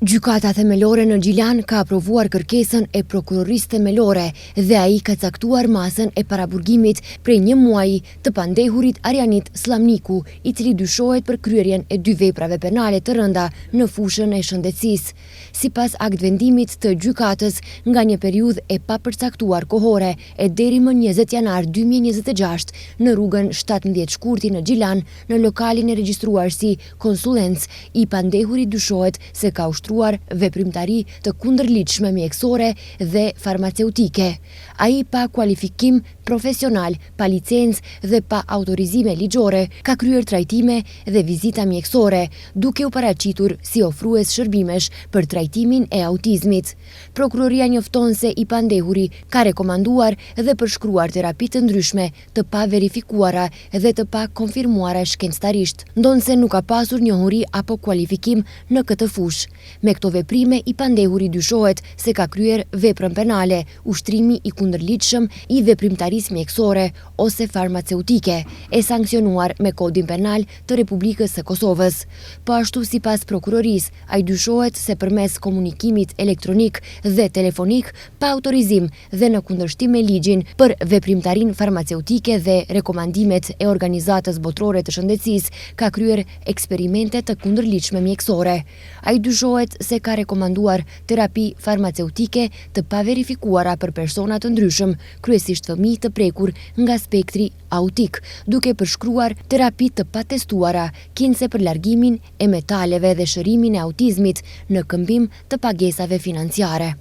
Gjykata themelore në Gjilan ka aprovuar kërkesën e prokurorisë themelore dhe ai ka caktuar masën e paraburgimit prej 1 muaji të pandehurit Arianit Slamniku, i cili dyshohet për kryerjen e 2 veprave penale të rënda në fushën e shëndetësisë. Sipas aktvendimit të gjykatës, nga një periudhë e papërcaktuar kohore e deri më 20 janar 2026 në rrugën 17 Shkurti në Gjilan, në lokalin e regjistruar si konsulencë, i pandehurit dyshohet se ka ushtruar veprimtari të kundërligjshme mjekësore dhe farmaceutike. Ai pa kualifikim profesional, pa licencë dhe pa autorizime ligjore, ka kryer trajtime dhe vizita mjekësore, duke u paraqitur si ofrues shërbimesh për trajtimin e autizmit. Prokuroria njofton se i pandehuri ka rekomanduar dhe përshkruar terapi të ndryshme, të pa verifikuara dhe të pa konfirmuara shkencëtarisht, ndonse nuk ka pasur njohuri apo kualifikim në këtë fushë. Me këto veprime, i pandehuri dyshohet se ka kryer veprën penale, ushtrimi i kundërligjshëm i veprimtarisë mjekësore ose farmaceutike, e sankcionuar me Kodin Penal të Republikës së Kosovës. Po ashtu, sipas prokurorisë, ai dyshohet se përmes komunikimit elektronik dhe telefonik pa autorizim dhe në kundërshtim me ligjin për veprimtarinë farmaceutike dhe rekomandimet e Organizatës Botërore të Shëndetësisë, ka kryer eksperimente të kundërligjshme mjekësore. Ai dyshohet se ka rekomanduar terapi farmaceutike të paverifikuara për persona të ndryshëm, kryesisht fëmijë të prekur nga spektri autik, duke përshkruar terapi të patestuara, kinse për largimin e metaleve dhe shërimin e autizmit në këmbim të pagesave financiare.